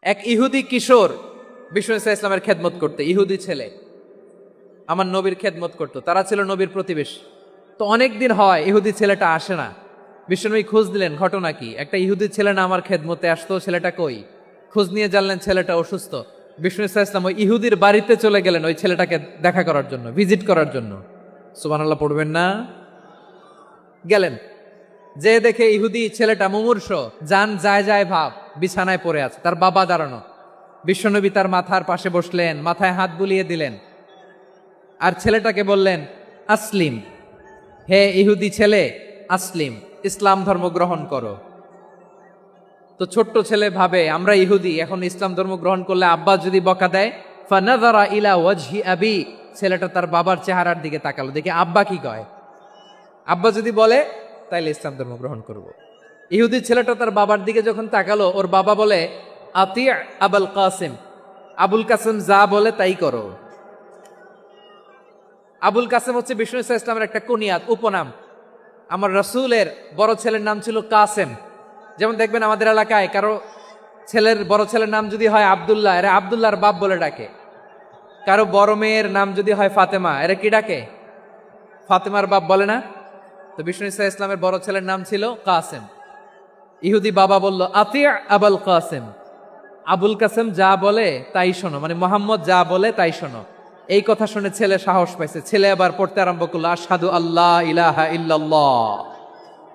এক ইহুদি কিশোর বিষ্ণু ইসা ইসলামের খেদমত করতে, ইহুদি ছেলে আমার নবীর খেদমত করতো, তারা ছিল নবীর প্রতিবেশী। তো অনেক দিন হয় ইহুদি ছেলেটা আসে না। বিষ্ণুনবী খোঁজ দিলেন, ঘটনা কি? একটা ইহুদি ছেলে না আমার খেদমতে আসতো, ছেলেটা কই? খোঁজ নিয়ে জানলেন ছেলেটা অসুস্থ। বিষ্ণু ইসা ইসলাম ওই ইহুদির বাড়িতে চলে গেলেন ওই ছেলেটাকে দেখা করার জন্য, ভিজিট করার জন্য। সুবহানাল্লাহ পড়বেন না? গেলেন, যে দেখে ইহুদি ছেলেটা মুমূর্ষ, জান যায় যায় ভাব, বিছানায় পড়ে আছে, তার বাবা দাঁড়ানো। বিশ্বনবী তার মাথার পাশে বসলেন, মাথায় হাত বুলিয়ে দিলেন, আর ছেলেটাকে বললেন, আসলিম, হে ইহুদি ছেলে, আসলিম, ইসলাম ধর্ম গ্রহণ করো। তো ছোট্ট ছেলে ভাবে আমরা ইহুদি, এখন ইসলাম ধর্ম গ্রহণ করলে আব্বা যদি বকা দেয়। ফানাযারা ইলা ওয়াজহি আবি, ছেলেটা তার বাবার চেহারার দিকে তাকালো, দেখে আব্বা কি কয়। আব্বা যদি বলে তাইলে ইসলাম ধর্ম গ্রহণ করব। ইহুদি ছেলেটা তার বাবার দিকে যখন তাকালো, ওর বাবা বলে, আতি আবুল কাসিম, আবুল কাসিম যা বলে তাই করো। আবুল কাসিম হচ্ছে বিষ্ণু ইসা ইসলামের একটা কুনিয়াত, উপনাম। আমার রাসূলের বড় ছেলের নাম ছিল কাসেম। যেমন দেখবেন আমাদের এলাকায় কারো ছেলের বড় ছেলের নাম যদি হয় আব্দুল্লাহ, এরা আব্দুল্লাহর বাপ বলে ডাকে। কারো বড় মেয়ের নাম যদি হয় ফাতেমা, এরা কি ডাকে? ফাতেমার বাপ বলে না? তো বিষ্ণু ইসা ইসলামের বড় ছেলের নাম ছিল কাসেম। ইহুদি বাবা বলল, আতি আবুল কাসেম, আবুল কাসেম যা বলে তাই শোনো, মানে মোহাম্মদ যা বলে তাই শোনো। এই কথা শুনে ছেলে সাহস পাইছে, ছেলে আবার পড়তে আরম্ভ করলো, আশহাদু আল্লাহ ইলাহা ইল্লাল্লাহ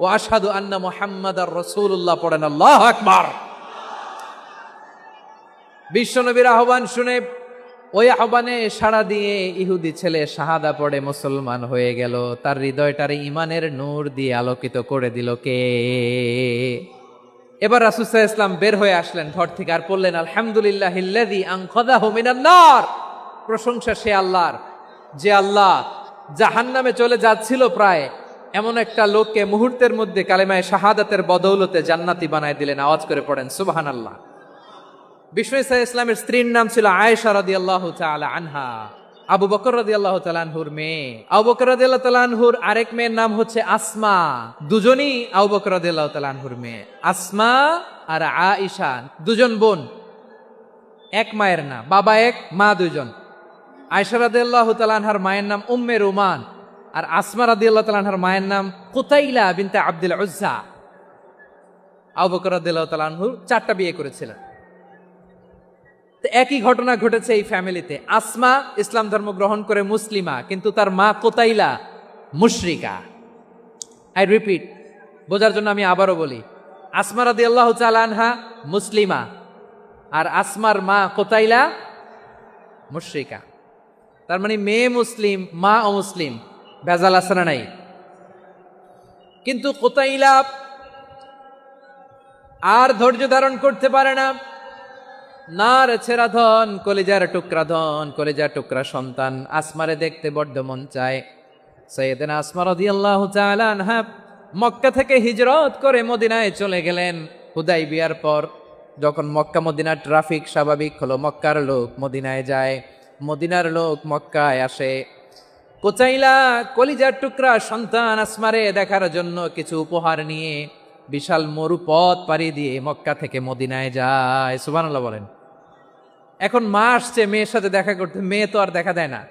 ও আশহাদু আন্না মুহাম্মাদার রাসূলুল্লাহ, পড়েন আল্লাহু আকবার। বিশ্বনবীর আহ্বান শুনে ওই আহ্বানে সাড়া দিয়ে ইহুদি ছেলে শাহাদা পড়ে মুসলমান হয়ে গেল। তার হৃদয়টারে ইমানের নূর দিয়ে আলোকিত করে দিল কে? এবার রাসূল সাল্লাল্লাহু আলাইহি ওয়াসাল্লাম বের হয়ে আসলেন ঘর থেকে, আর বললেন, আলহামদুলিল্লাহিল্লাযী আনকাযাহু মিনান নার, প্রশংসা সে আল্লাহর, যে আল্লাহ জাহান্নামে চলে যাচ্ছিল প্রায় এমন একটা লোককে মুহূর্তের মধ্যে কালেমায়ে শাহাদাতের বদৌলতে জান্নাতি বানায় দিলেন। আওয়াজ করে পড়েন সুবহানাল্লাহ। বিষ্ণু ইসা ইসলামের স্ত্রীর নাম ছিল আয়েশা রাদিয়াল্লাহু তাআলা আনহা, আবু বকর রাদিয়াল্লাহু তাআলা আনহুর মেয়ে। আবু বকর রাদিয়াল্লাহু তাআলা আনহুর আরেক মেয়ের নাম হচ্ছে আসমা। দুজনই আবু বকর রাদিয়াল্লাহু তাআলা আনহুর মেয়ে। আসমা আর আয়েশা দুজন বোন, এক মায়ের না, বাবা এক মা দুইজন। আয়েশা রাদিয়াল্লাহু তাআলা আনহার মায়ের নাম উম্মে রুমান, আর আসমা রাদিয়াল্লাহু তাআলা আনহার মায়ের নাম কুতাইলা বিনতে আব্দুল উজ্জা। আবু বকর রাদিয়াল্লাহু তাআলা আনহু 4টা বিয়ে করেছিলেন। একই ঘটনা ঘটেছে এই ফ্যামিলিতে। আসমা ইসলাম ধর্ম গ্রহণ করে মুসলিমা, কিন্তু তার মা কোতাইলা মুশরিকা। আই রিপিট, বোঝার জন্য আমি আবারও বলি, আসমা রাদিয়াল্লাহু তাআলা আনহা মুসলিমা, আর আসমার মা কোতাইলা মুশরিকা। তার মানে মেয়ে মুসলিম, মা অমুসলিম, ভেজাল আছে না নাই? কিন্তু কোতাইলা আর ধৈর্য ধারণ করতে পারে না। নার ছেড়া ধন, কলিজার টুকরা ধন, কলিজার টুকরা সন্তান আসমারে দেখতে বড্ড মন চায়। সাইয়েদনা আসমা রাদিয়াল্লাহু তাআলা আনহা মক্কা থেকে হিজরত করে মদিনায় চলে গেলেন হুদাইবিয়ার পর। যখন মক্কা মদিনার ট্রাফিক স্বাভাবিক হলো, মক্কার লোক মদিনায় যায়, মদিনার লোক মক্কায় আসে। কোচাইলা কলিজার টুকরা সন্তান আসমারে দেখার জন্য কিছু উপহার নিয়ে বিশাল মরুপথ পাড়ি দিয়ে মক্কা থেকে মদিনায় যায়। সুবহানাল্লাহ বলেন। এখন মা আসছে মেয়ের সাথে দেখা করতে, মেয়ে তো আর দেখা দেয় না।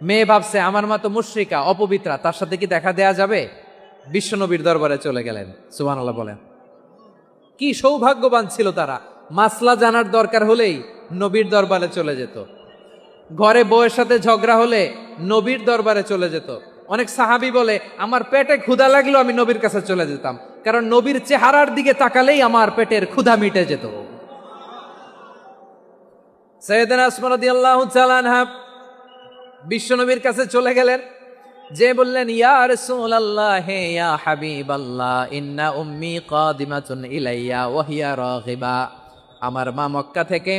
মেয়ে ভাবছে আমার মা তো মুশরিকা, অপবিত্রা, তার সাথে কি দেখা দেয়া যাবে? বিশ্বনবীর দরবারে চলে গেলেন। সুবহানাল্লাহ বলেন। কি সৌভাগ্যবান ছিল তারা, মাসলা জানার দরকার হলেই নবীর দরবারে চলে যেত। ঘরে বউয়ের সাথে ঝগড়া হলে নবীর দরবারে চলে যেত। অনেক সাহাবী বলে, আমার পেটে ক্ষুধা লাগলো আমি নবীর কাছে চলে যেতাম, কারণ নবীর চেহারার দিকে তাকালেই আমার পেটের ক্ষুধা মিটে যেত। সাইয়েদনা আসমা রাদিয়াল্লাহু তাআলা আনহা বিশ্বনবীর কাছে চলে গেলেন, যে বললেন, ইয়া রাসূলুল্লাহ, হে ইয়া হাবিবাল্লাহ, ইন্না উম্মি কাদিমাতুন ইলাইয়া ওয়া হিয়া রাগিবা, আমার মা মক্কা থেকে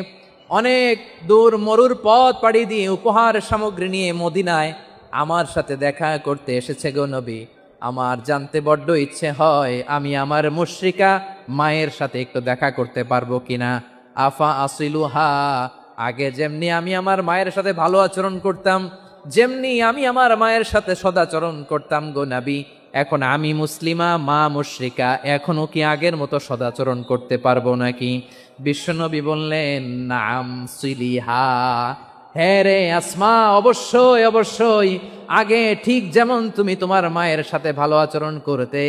অনেক দূর মরুর পথ পাড়ি দিয়ে উপহার সামগ্রী নিয়ে মদিনায় আমার সাথে দেখা করতে এসেছে গো নবী। আমার জানতে বড্ড ইচ্ছে হয় আমি আমার মুশরিকা মায়ের সাথে একটু দেখা করতে পারবো কিনা। আফা আসিলুহা, আগে যেমনি আমি আমার মায়ের সাথে ভালো আচরণ করতাম, যেমনি আমি আমার মায়ের সাথে সদাচরণ করতাম গো নবী, এখন আমি মুসলিমা, মা মুশরিকা, এখনো কি আগের মতো সদাচরণ করতে পারবো নাকি? বিশ্বনবী বললেন, নাম সিলিহা, হ্যাঁ রে আসমা, অবশ্যই অবশ্যই, আগে ঠিক যেমন তুমি তোমার মায়ের সাথে ভালো আচরণ করতে,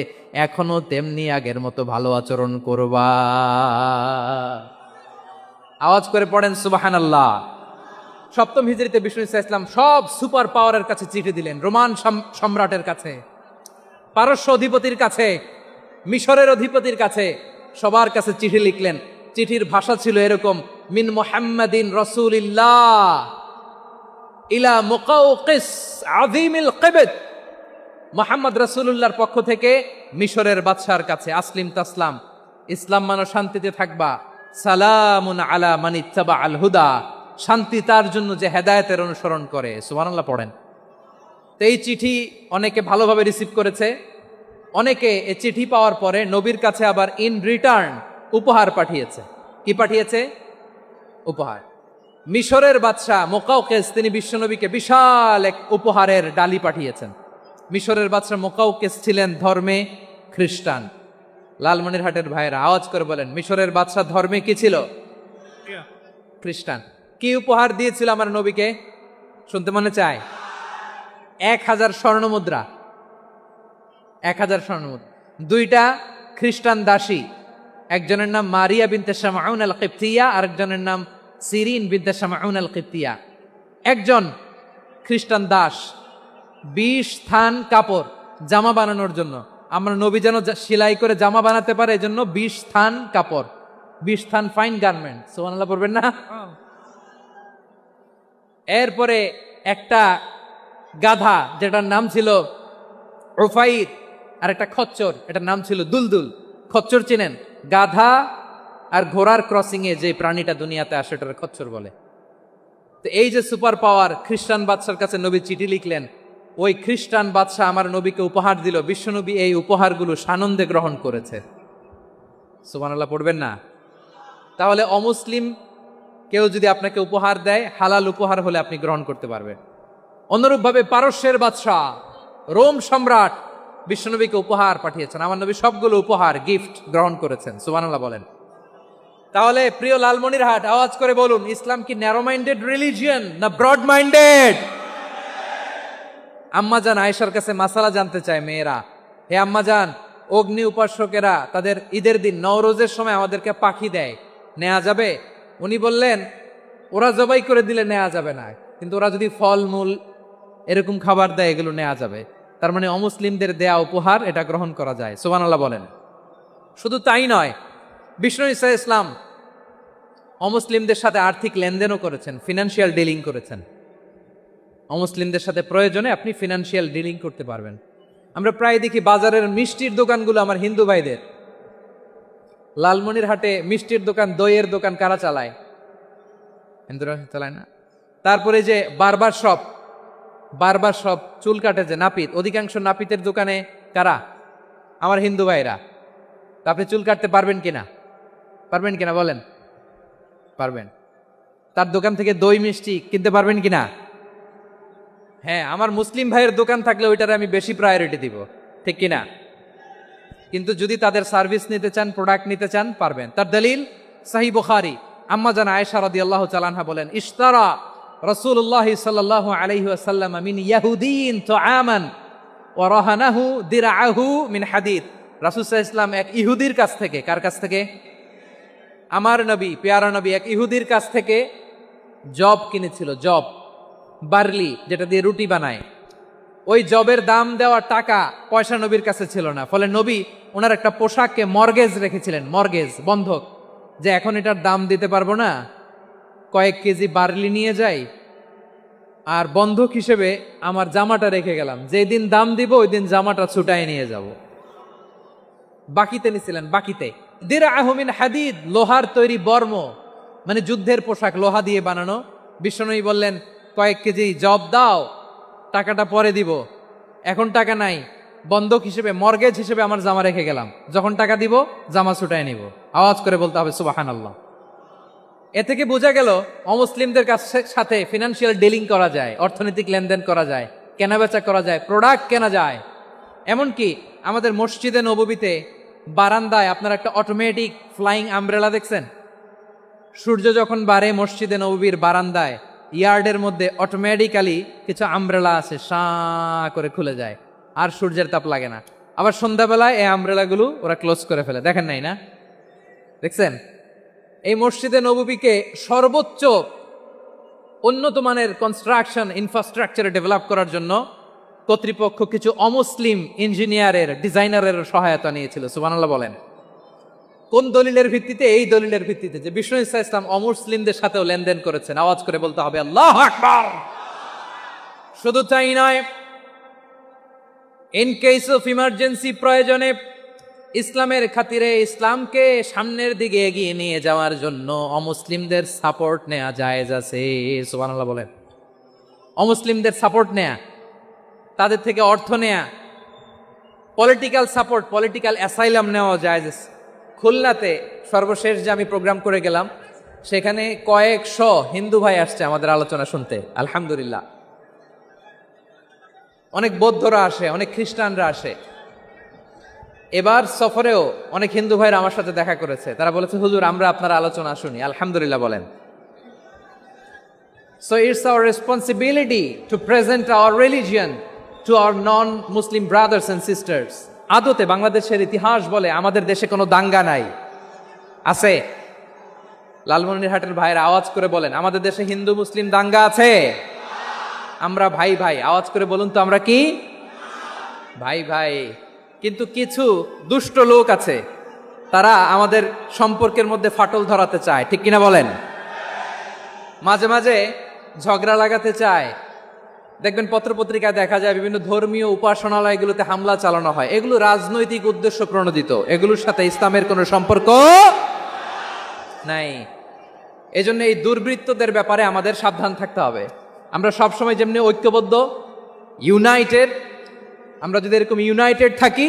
এখনো তেমনি আগের মতো ভালো আচরণ করবা। আওয়াজ করে পড়েন সুবহানাল্লাহ। সপ্তম হিজরিতে বিষ্ণু ইসলাম সব সুপার পাওয়ারের কাছে চিঠি দিলেন, রোমান সম্রাটের কাছে, পারস্য অধিপতির কাছে, মিশরের অধিপতির কাছে, সবার কাছে চিঠি লিখলেন। চিঠির ভাষা ছিল এরকম, মিন মুহাম্মাদিন রাসূলিল্লাহ ইলা মুকাউকিস আযীমিল কিবত, মুহাম্মদ রাসূলুল্লাহর পক্ষ থেকে মিশরের বাদশার কাছে, আসলিম তাসলাম, ইসলাম মানো শান্তিতে থাকবা, সালামুন আলা মান ইত্তাবা আল হুদা, শান্তি তার জন্য যে হেদায়েতের অনুসরণ করে। সুবহানাল্লাহ পড়েন। তো এই চিঠি অনেকে ভালোভাবে রিসিভ করেছে, অনেকে এই চিঠি পাওয়ার পরে নবীর কাছে আবার ইন রিটার্ন উপহার পাঠিয়েছে। কি পাঠিয়েছে? উপহার। মিশরের বাদশাহ মুকাউকিস তিনি বিশ্বনবীকে বিশাল এক উপহারের ডালি পাঠিয়েছেন। মিশরের বাদশাহ মুকাউকিস ছিলেন ধর্মে খ্রিস্টান। লালমনিরহাটের ভাইয়েরা আওয়াজ করে বলেন, মিশরের বাদশাহ ধর্মে কি ছিল? খ্রিস্টান। কি উপহার দিয়েছিল আমার নবীকে? শুনতে মনে চায়? 1000 স্বর্ণ মুদ্রা। 1000 স্বর্ণ মুদ্রা। 2টা খ্রিস্টান দাসী, একজনের নাম মারিয়া বিনতে শামাউন আল কিবতিয়া, আরেকজনের নাম সিরিন বিনতে শামাউন আল কিবতিয়া। একজন খ্রিস্টান দাস 20 থান কাপড় জামা বানানোর জন্য, আমরা নবী যেন সেলাই করে জামা বানাতে পারে এজন্য 20 থান কাপড়, 20 থান ফাইন গার্মেন্ট। সুবহানাল্লাহ পড়বেন না? এরপরে একটা গাধা যেটার নাম ছিল উফাইর, আর একটা খচ্চর, এটার নাম ছিল দুলদুল। খচ্চর চিনেন? গাধা আর ঘোড়ার ক্রসিং এ যে প্রাণীটা দুনিয়াতে আসে ওটার খচ্চর বলে। তো এই যে সুপার পাওয়ার খ্রিস্টান বাদশার কাছে নবী চিঠি লিখলেন, ওই খ্রিস্টান বাদশাহ আমার নবীকে উপহার দিল। বিশ্বনবী এই উপহারগুলো সানন্দে গ্রহণ করেছে। সুবহানাল্লাহ পড়বেন না? তাহলে অমুসলিম কেউ যদি আপনাকে উপহার দেয়, হালাল উপহার হলে আপনি গ্রহণ করতে পারবেন। অনুরূপভাবে পারস্যের বাদশাহ, রোম সম্রাট বিশ্বনবীকে উপহার পাঠিয়েছেন। আমার নবী সবগুলো উপহার গিফট গ্রহণ করেছেন। সুবহানাল্লাহ বলেন। তাহলে প্রিয় লালমনিরহাট, আওয়াজ করে বলুন, ইসলাম কি ন্যারো মাইন্ডেড রিলিজিয়ন না ব্রড মাইন্ডেড? আম্মাজান আয়েশার কাছে মাসালা জানতে চায় মেয়েরা, হে আম্মাজান, অগ্নি উপাসকেরা তাদের ঈদের দিন নওরোজের সময় আমাদেরকে পাখি দেয়, নেওয়া যাবে? উনি বললেন, ওরা জবাই করে দিলে নেওয়া যাবে না, কিন্তু ওরা যদি ফলমূল এরকম খাবার দেয় এগুলো নেওয়া যাবে। তার মানে অমুসলিমদের দেয়া উপহার এটা গ্রহণ করা যায়। সুবহানাল্লাহ বলেন। শুধু তাই নয়, বিষ্ণু ঈসা ইসলাম অমুসলিমদের সাথে আর্থিক লেনদেনও করেছেন, ফিনান্সিয়াল ডিলিং করেছেন। অমুসলিমদের সাথে প্রয়োজনে আপনি ফিনান্সিয়াল ডিলিং করতে পারবেন। আমরা প্রায় দেখি বাজারের মিষ্টির দোকানগুলো আমার হিন্দু ভাইদের। লালমনিরহাটে মিষ্টির দোকান, দইয়ের দোকান কারা চালায়? হিন্দুরা চালায় না? তারপরে যে বারবার শপ, চুল কাটে যে নাপিত, অধিকাংশ নাপিতের দোকানে কারা? আমার হিন্দু ভাইরা। তা আপনি চুল কাটতে পারবেন কিনা? পারবেন কিনা বলেন? পারবেন। তার দোকান থেকে দই মিষ্টি কিনতে পারবেন কিনা? হ্যাঁ, আমার মুসলিম ভাইয়ের দোকান থাকলে ওইটারে আমি বেশি প্রায়োরিটি দিব, ঠিক কিনা? কিন্তু যদি তাদের সার্ভিস নিতে চান, প্রোডাক্ট নিতে চান, পারবেন। তার দলিল সহিহ বুখারী, আম্মা জান আয়েশা রাদিয়াল্লাহু তাআলা আনহা বলেন, ইশতারা রাসূলুল্লাহ সাল্লাল্লাহু আলাইহি ওয়াসাল্লাম মিন ইয়াহুদিন তুআমান ওয়া রাহানাহু দিরআহু মিন হাদিদ। রাসূল সাল্লাল্লাহু আলাইহি ওয়াসাল্লাম এক ইহুদির কাছ থেকে, কার কাছ থেকে? আমার নবী, পেয়ারা নবী এক ইহুদির কাছ থেকে জব কিনেছিল, জব, বার্লি, যেটা দিয়ে রুটি বানায়। ওই জবের দাম দেওয়া টাকা পয়সা নবীর কাছে ছিল না, ফলে নবী ওনার একটা পোশাককে মর্গেজ রেখেছিলেন, মর্গেজ, বন্ধক, যে এখন এটার দাম দিতে পারবো না, কয়েক কেজি বার্লি নিয়ে যাই আর বন্ধক হিসেবে আমার জামাটা রেখে গেলাম, যেদিন দাম দিব ওই দিন জামাটা ছুটাই নিয়ে যাব। বাকিতে নিছিলেন, বাকিতে। দিরআহু মিন হাদিদ, লোহার তৈরি বর্ম, মানে যুদ্ধের পোশাক, লোহা দিয়ে বানানো। বিশ্বনবী বললেন, কয়েক কেজি জব দাও, টাকাটা পরে দিব, এখন টাকা নাই, বন্ধক হিসেবে, মর্গেজ হিসেবে আমার জামা রেখে গেলাম, যখন টাকা দিব জামা ছুটায় নিব। আওয়াজ করে বলতে হবে সুবহানাল্লাহ। এ থেকে বোঝা গেল অমুসলিমদের সাথে ফিনান্সিয়াল ডিলিং করা যায়, অর্থনৈতিক লেনদেন করা যায়, কেনাবেচা করা যায়, প্রোডাক্ট কেনা যায়। এমনকি আমাদের মসজিদে নববীতে বারান্দায় আপনারা একটা অটোমেটিক ফ্লাইং আমব্রেলা দেখছেন? সূর্য যখন বাড়ে মসজিদে নববীর বারান্দায় ইয়ার্ডের মধ্যে অটোমেটিক্যালি কিছু আমব্রেলা আছে সাঁ করে খুলে যায়, আর সূর্যের তাপ লাগে না। আবার সন্ধ্যাবেলায় এই আমব্রেলাগুলো ওরা ক্লোজ করে ফেলে, দেখেন নাই না? দেখছেন? এই মসজিদে নববীকে সর্বোচ্চ উন্নত মানের কনস্ট্রাকশন ইনফ্রাস্ট্রাকচারে ডেভেলপ করার জন্য কর্তৃপক্ষ কিছু অমুসলিম ইঞ্জিনিয়ারের ডিজাইনারের সহায়তা নিয়েছিল। সুবহানাল্লাহ বলেন। কোন দলিলের ভিত্তিতে? এই দলিলের ভিত্তিতে যে বিষ্ণু ঈসা ইসলাম অমুসলিমদের সাথেও লেনদেন করেছেন। আওয়াজ করে বলতে হবে আল্লাহু আকবার। শুধু তাই নয়, ইন কেস অফ ইমার্জেন্সি, প্রয়োজনে ইসলামের খাতিরে ইসলামকে সামনের দিকে এগিয়ে নিয়ে যাওয়ার জন্য অমুসলিমদের সাপোর্ট নেওয়া জায়েজ আছে। সুবহানাল্লাহ বলেন। অমুসলিমদের সাপোর্ট নেয়া, তাদের থেকে অর্থ নেয়া, পলিটিক্যাল সাপোর্ট, পলিটিক্যাল অ্যাসাইলাম নেওয়া জায়েজ আছে। খুলনাতে সর্বশেষ যে আমি প্রোগ্রাম করে গেলাম, সেখানে কয়েকশো হিন্দু ভাই আসছে আমাদের আলোচনা শুনতে, আলহামদুলিল্লাহ। অনেক বৌদ্ধরা আসে, অনেক খ্রিস্টানরা আসে। এবার সফরেও অনেক হিন্দু ভাইরা আমার সাথে দেখা করেছে। তারা বলেছে, হুজুর আমরা আপনার আলোচনা শুনি। আলহামদুলিল্লাহ বলেন। So it's our responsibility to present our religion to our non-Muslim brothers and sisters. আদতে বাংলাদেশের ইতিহাস বলে আমাদের দেশে কোনো দাঙ্গা নাই, আছে? লালমনিরহাটের ভাইয়েরা আওয়াজ করে বলেন, আমাদের দেশে হিন্দু মুসলিম দাঙ্গা আছে? আমরা ভাই ভাই, আওয়াজ করে বলুন তো আমরা কি ভাই ভাই। কিন্তু কিছু দুষ্ট লোক আছে, তারা আমাদের সম্পর্কের মধ্যে ফাটল ধরাতে চায়, ঠিক কিনা বলেন? মাঝে মাঝে ঝগড়া লাগাতে চায়। দেখবেন পত্রপত্রিকায় দেখা যায় বিভিন্ন ধর্মীয় উপাসনালয়গুলোতে হামলা চালানো হয়। এগুলো রাজনৈতিক উদ্দেশ্য প্রণোদিত, এগুলোর সাথে ইসলামের কোনো সম্পর্ক নাই। এজন্য এই দুর্বৃত্তদের ব্যাপারে আমাদের সাবধান থাকতে হবে। আমরা সবসময় যেমনি ঐক্যবদ্ধ, ইউনাইটেড, আমরা যদি এরকম ইউনাইটেড থাকি,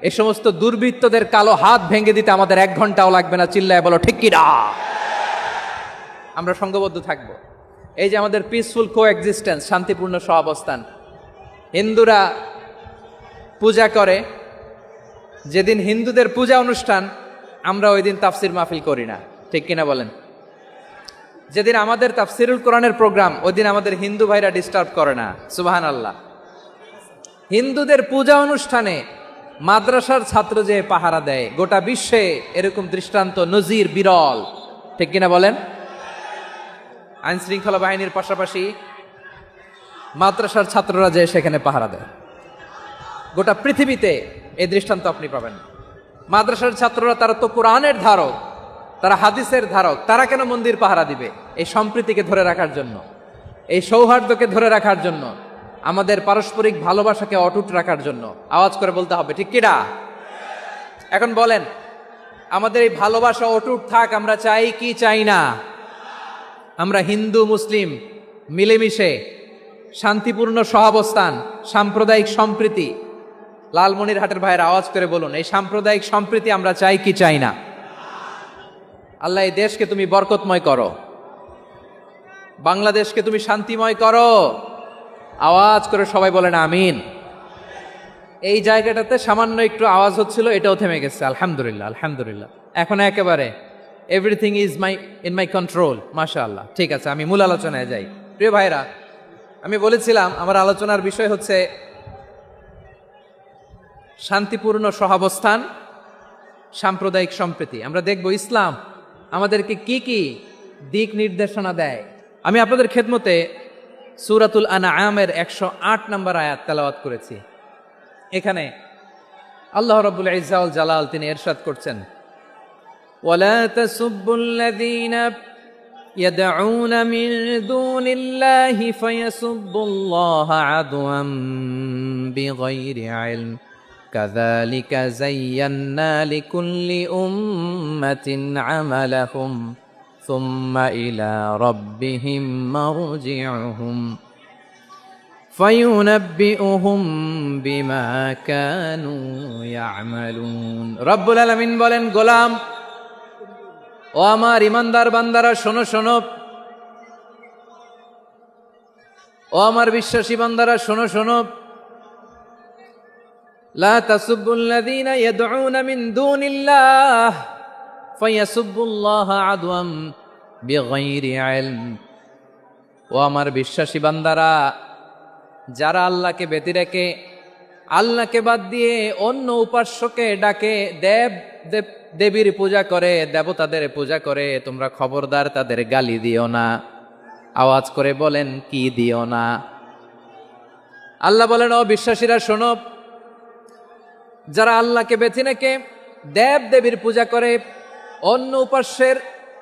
এই সমস্ত দুর্বৃত্তদের কালো হাত ভেঙে দিতে আমাদের 1 ঘন্টাও লাগবে না। চিল্লায় বলো ঠিক কিনা? আমরা সংঘবদ্ধ থাকবো। এই যে আমাদের পিসফুল কোএক্সিস্টেন্স, শান্তিপূর্ণ সহাবস্থান। হিন্দুরা পূজা করে, যেদিন হিন্দুদের পূজা অনুষ্ঠান আমরা ওই দিন তাফসির মাহফিল করি না, ঠিক কিনা বলেন? যেদিন আমাদের তাফসিরুল কোরআনের প্রোগ্রাম, ওই দিন আমাদের হিন্দু ভাইরা ডিস্টার্ব করে না। সুবহানাল্লাহ। হিন্দুদের পূজা অনুষ্ঠানে মাদ্রাসার ছাত্র যে পাহারা দেয়, গোটা বিশ্বে এরকম দৃষ্টান্ত নজির বিরল, ঠিক কিনা বলেন? আইন শৃঙ্খলা বাহিনীর পাশাপাশি মাদ্রাসার ছাত্ররা যে সেখানে পাহারা দেয়, গোটা পৃথিবীতে এই দৃষ্টান্ত আপনি পাবেন। মাদ্রাসার ছাত্ররা, তারা তো কোরআনের ধারক, তারা হাদিসের ধারক, তারা কেন মন্দির পাহারা দিবে? এই সম্প্রীতিকে ধরে রাখার জন্য, এই সৌহার্দ্যকে ধরে রাখার জন্য, আমাদের পারস্পরিক ভালোবাসাকে অটুট রাখার জন্য। আওয়াজ করে বলতে হবে ঠিক কিনা? এখন বলেন, আমাদের এই ভালোবাসা অটুট থাক আমরা চাই কি চাই না? আমরা হিন্দু মুসলিম মিলেমিশে শান্তিপূর্ণ সহাবস্থান, সাম্প্রদায়িক সম্প্রীতি, লালমনিরহাটের ভাইয়ের আওয়াজ করে বলুন, এই সাম্প্রদায়িক সম্প্রীতি আমরা চাই কি চাই না? আল্লাহ এই দেশকে তুমি বরকতময় করো, বাংলাদেশকে তুমি শান্তিময় করো। আওয়াজ করে সবাই বলেন আমিন। এই জায়গাটাতে সামান্য একটু আওয়াজ হচ্ছিল, এটাও থেমে গেছে। আলহামদুলিল্লাহ, আলহামদুলিল্লাহ। এখন একেবারে everything is in my control. মাশাআল্লাহ। ঠিক আছে, আমি মূল আলোচনায় যাই। প্রিয় ভাইরা, আমি বলেছিলাম আমার আলোচনার বিষয় হচ্ছে শান্তিপূর্ণ সহাবস্থান, সাম্প্রদায়িক সম্প্রীতি। আমরা দেখব ইসলাম আমাদেরকে কি কি দিক নির্দেশনা দেয়। আমি আপনাদের খেদমতে সূরাতুল আনআমের 108 নম্বর আয়াত তেলাওয়াত করেছি। এখানে আল্লাহ রাব্বুল ইজ্জা ওয়াল জালাল তিনি ইরশাদ করছেন, ওয়ালা তাসুব্বুল্লাযীনা ইয়াদউনা মিন দুনিল্লাহি ফায়াসুব্বুল্লাহা আদওয়াম বিগাইরি ইলম কাযালিকা যায়্যান্না লিকুল্লি উম্মাতিন আমালাহুম সুম্মা ইলা রাব্বিহিম মারজিউহুম ফায়ুনাব্বিউহুম বিমা কানু ইয়ামালুন। রব্বুল আলামিন বলেন, গোলাম ও আমার ইমানদার বান্দারা শোনো শোনো, ও আমার বিশ্বাসী বান্দারা শোনো শোনো, লা তাসুব্বুল্লাযীনা ইয়াদউনা মিন দুনিল্লাহ ফায়াসুব্বুল্লাহা আদওয়াম বিগাইরি ইলম। ও আমার বিশ্বাসী বান্দারা, যারা আল্লাহকে ব্যতি রেখে, আল্লাহকে বাদ দিয়ে অন্য উপাস্যকে ডাকে, দেবীর পূজা করে, দেবতাদের পূজা করে, তোমরা খবরদার তাদের গালি দিও না। আওয়াজ করে বলেন, কি দিও না? আল্লাহ বলেন, ও বিশ্বাসীরা শোনো, যারা আল্লাহকে বেছে রেখে দেবীর পূজা করে, অন্য উপাস্যের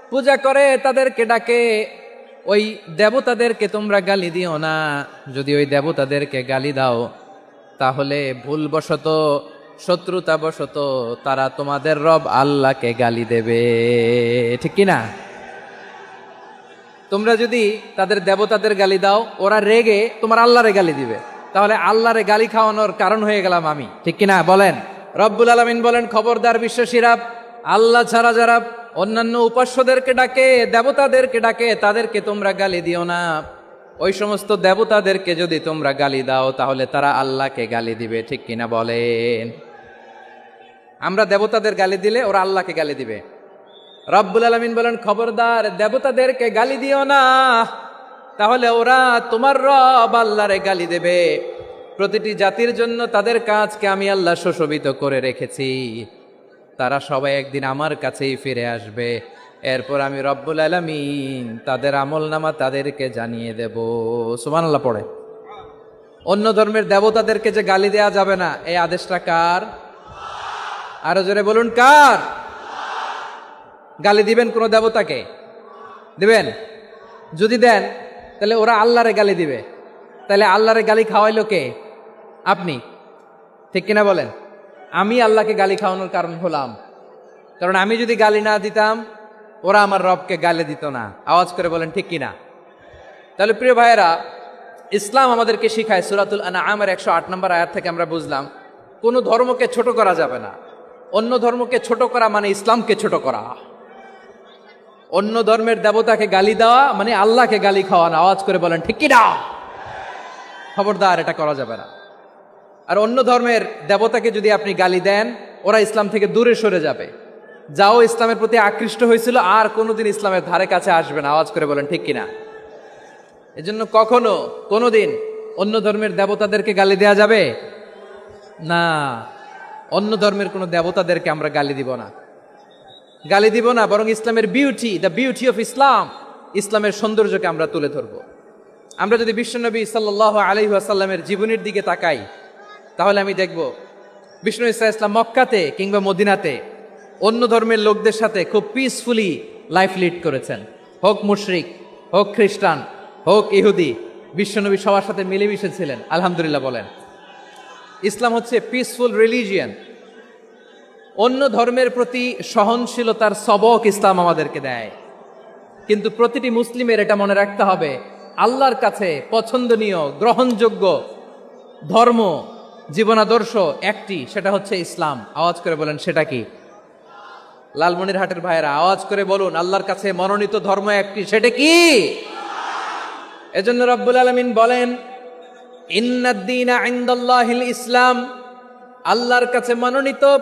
পূজা করে, তাদেরকে ডাকে, ওই দেবতাদেরকে তোমরা গালি দিও না। যদি ওই দেবতাদেরকে গালি দাও, তাহলে ভুলবশত, শত্রুতাবশত তারা তোমাদের রব আল্লাহকে গালি দেবে। ঠিক কিনা? তোমরা যদি তাদের দেবতাদের গালি দাও, ওরা রেগে তোমার আল্লাহরে গালি দিবে, তাহলে আল্লাহরে গালি খাওয়ানোর কারণ হয়ে গেলাম আমি। ঠিক কিনা বলেন? রব্বুল আলামিন বলেন, খবরদার বিশ্বাসীরা, আল্লাহ ছাড়া যারা অন্যান্য উপাস্যদেরকে ডাকে, দেবতাদেরকে ডাকে, তাদেরকে তোমরা গালি দিও না। ওই সমস্ত দেবতাদেরকে যদি তোমরা গালি দাও, তাহলে তারা আল্লাহকে গালি দিবে। ঠিক কিনা বলেন? আমরা দেবতাদের গালি দিলে ওরা আল্লাহকে গালি দিবে। রব্বুল আলামিন বলেন, খবরদার দেবতাদেরকে গালি দিও না, তাহলে ওরা তোমার রব আল্লাহরে গালি দেবে। প্রতিটি জাতির জন্য তাদের কাজকে আমি আল্লাহ সুশোভিত করে রেখেছি। তারা সবাই একদিন আমার কাছেই ফিরে আসবে। এরপর আমি রব্বুল আলামিন তাদের আমলনামা তাদেরকে জানিয়ে দেব। সুবহানাল্লাহ পড়ে। অন্য ধর্মের দেবতাদেরকে যে গালি দেয়া যাবে না, এই আদেশটা কার? আরো জোরে বলুন, কার? গালি দিবেন কোন দেবতাকে? দিবেন? যদি দেন, তাহলে ওরা আল্লাহরে গালি দিবে। তাহলে আল্লাহরে গালি খাওয়াইলো কে? আপনি। ঠিক কিনা বলেন? আমি আল্লাহকে গালি খাওয়ানোর কারণ হলাম। কারণ আমি যদি গালি না দিতাম, ওরা আমার রবকে গালি দিত না। আওয়াজ করে বলেন, ঠিক কিনা? তাহলে প্রিয় ভাইয়েরা, ইসলাম আমাদেরকে শিখায়, সূরাতুল আনআমের 108 নম্বর আয়াত থেকে আমরা বুঝলাম, কোন ধর্মকে ছোট করা যাবে না। অন্য ধর্মকে ছোট করা মানে ইসলামকে ছোট করা। অন্য ধর্মের দেবতাকে গালি দেওয়া মানে আল্লাহকে গালি খাওয়ানো। আওয়াজ করে বলেন, ঠিক কিনা? খবরদার, এটা করা যাবে না। আর অন্য ধর্মের দেবতাকে যদি আপনি গালি দেন, ওরা ইসলাম থেকে দূরে সরে যাবে। যাও ইসলামের প্রতি আকৃষ্ট হয়েছিল, আর কোনোদিন ইসলামের ধারে কাছে আসবে না। আওয়াজ করে বলেন, ঠিক কিনা? এজন্য কখনো কোনোদিন অন্য ধর্মের দেবতাদেরকে গালি দেয়া যাবে না। অন্য ধর্মের কোনো দেবতাদেরকে আমরা গালি দিব না, গালি দিব না, বরং ইসলামের beauty, the beauty of Islam, ইসলামের সৌন্দর্যকে আমরা তুলে ধরব। আমরা যদি বিশ্বনবী সাল্লাল্লাহু আলাইহি ওয়াসাল্লামের জীবনের দিকে তাকাই, তাহলে আমি দেখব বিষ্ণু ইসা ইসলাম মক্কাতে কিংবা মদিনাতে অন্য ধর্মের লোকদের সাথে খুব পিসফুলি লাইফ লিড করেছেন। হোক মুশরিক, হোক খ্রিস্টান, হোক ইহুদি, বিশ্বনবী সবার সাথে মিলেমিশে ছিলেন। আলহামদুলিল্লাহ বলেন। ইসলাম হচ্ছে পিসফুল রিলিজিয়ান। অন্য ধর্মের প্রতি সহনশীলতার সবক ইসলাম আমাদেরকে দেয়। কিন্তু প্রতিটি মুসলিমের এটা মনে রাখতে হবে, আল্লাহর কাছে পছন্দনীয়, গ্রহণযোগ্য ধর্ম, জীবনাদর্শ একটি, সেটা হচ্ছে ইসলাম। আওয়াজ করে বলেন, সেটা কি? লালমনিরহাটের ভাইয়েরা আওয়াজ করে বলুন, আল্লাহর কাছে মনোনীত ধর্ম একটি, সেটা কি? এজন্য রব্বুল আলামিন বলেন, ইন্নাদ-দীনা ইনদাল্লাহিল ইসলাম, আল্লাহর কাছে মনোনীত,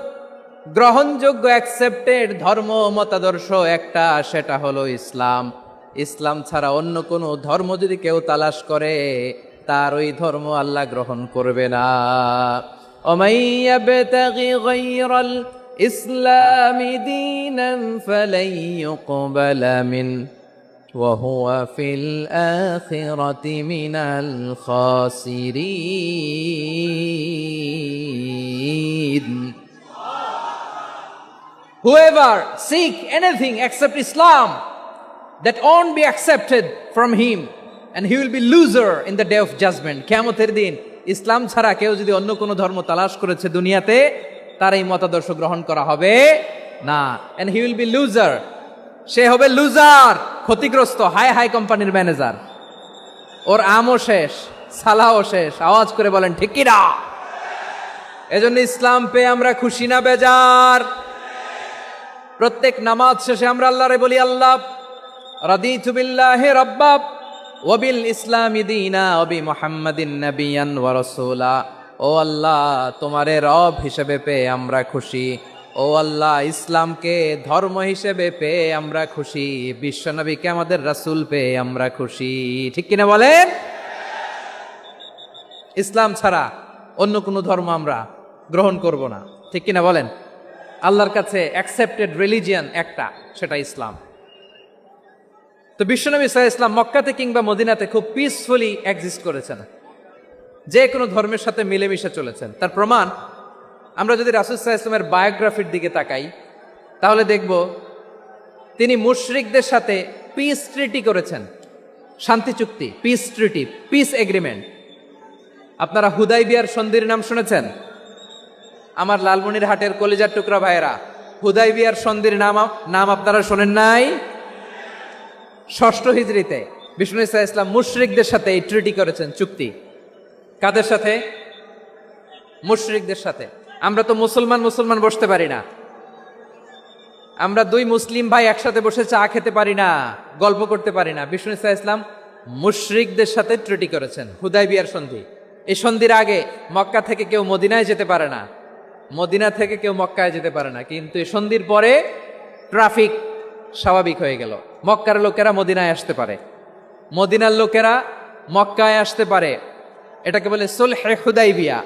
গ্রহণযোগ্য, অ্যাকসেপ্টেড ধর্ম, মতাদর্শ একটা, সেটা হলো ইসলাম। ইসলাম ছাড়া অন্য কোনো ধর্ম যদি কেউ তালাশ করে, তার ওই ধর্ম আল্লাহ গ্রহণ করবে না। ওমাইয়াবতাগি গায়রাল ইসলামি দীনান ফালাই ইউকবালা মিন ওয়া হুয়া ফিল আখিরাতি মিনাল খাসিরিন। Whoever seek anything except Islam, that won't be accepted from him, and he will be loser in the day of judgment. কিয়ামতের দিন ইসলাম ছাড়া কেউ যদি অন্য কোনো ধর্ম তালাশ করেছে দুনিয়াতে, তার এই মতাদর্শ গ্রহণ করা হবে না। and he will be loser, সে হবে লুজার, ক্ষতিগ্রস্ত, হাই হাই কোম্পানির ম্যানেজার। ওর আমও শেষ, সালাও শেষ। আওয়াজ করে বলেন, ঠিক কি না? এজন্য ইসলাম পেয়ে আমরা খুশি না বেজার? প্রত্যেক নামাজ শেষে আমরা আল্লাহরে বলি, আল্লাহ রাদিতু বিল্লাহি রাব্বা ওয়া বিল ইসলামি দীনা ওয়া বি মুহাম্মাদিন নাবিয়ান ওয়া রাসূলা। ও আল্লাহ, তোমারে রব হিসেবে পেয়ে আমরা খুশি। ও ও আল্লাহ, ইসলামকে ধর্ম হিসেবে পেয়ে আমরা খুশি, বিশ্বনবীকে আমাদের রাসূল পেয়ে আমরা খুশি। ঠিক কিনা বলেন? ইসলাম ছাড়া অন্য কোনো ধর্ম আমরা গ্রহণ করব না। ঠিক কিনা বলেন? আল্লাহর কাছে অ্যাকসেপ্টেড রিলিজিয়ান একটা, সেটা ইসলাম। তো বিশ্বনবী সাল্লাল্লাহু আলাইহি ওয়াসাল্লাম মক্কাতে কিংবা মদিনাতে খুব পিসফুলি এক্সিস্ট করেছেন, যে কোনো ধর্মের সাথে মিলেমিশে চলেছেন। তার প্রমাণ আমরা যদি রাসূল সাল্লাল্লাহু আলাইহি ওয়াসাল্লামের বায়োগ্রাফির দিকে তাকাই, তাহলে দেখব তিনি মুশরিকদের সাথে পিস ট্রিটি করেছেন, শান্তি চুক্তি, পিস ট্রিটি, পিস এগ্রিমেন্ট। আপনারা হুদাইবিয়ার সন্ধির নাম শুনেছেন? আমার লালমনিরহাটের কলিজার টুকরা ভাইয়েরা, হুদাইবিয়ার সন্ধির নাম আপনারা শোনেন নাই? ষষ্ঠ হিজরিতে বিষ্ণু ঈসা ইসলাম মুশরিকদের সাথে এই ট্রিটি করেছেন, চুক্তি। কাদের সাথে? মুশরিকদের সাথে। আমরা তো মুসলমান বসতে পারি না, আমরা দুই মুসলিম ভাই একসাথে বসে চা খেতে পারি না, গল্প করতে পারি না। বিষ্ণু ঈসা ইসলাম মুশরিকদের সাথে ট্রিটি করেছেন, হুদাইবিয়ার সন্ধি। এই সন্ধির আগে মক্কা থেকে কেউ মদিনায় যেতে পারে না, মদিনা থেকে কেউ মক্কায় যেতে পারে না। কিন্তু এই সন্ধির পরে ট্রাফিক স্বাভাবিক হয়ে গেল, মক্কার লোকেরা মদিনায় আসতে পারে, মদিনার লোকেরা মক্কায় আসতে পারে। এটাকে বলে সুলহে হুদাইবিয়া,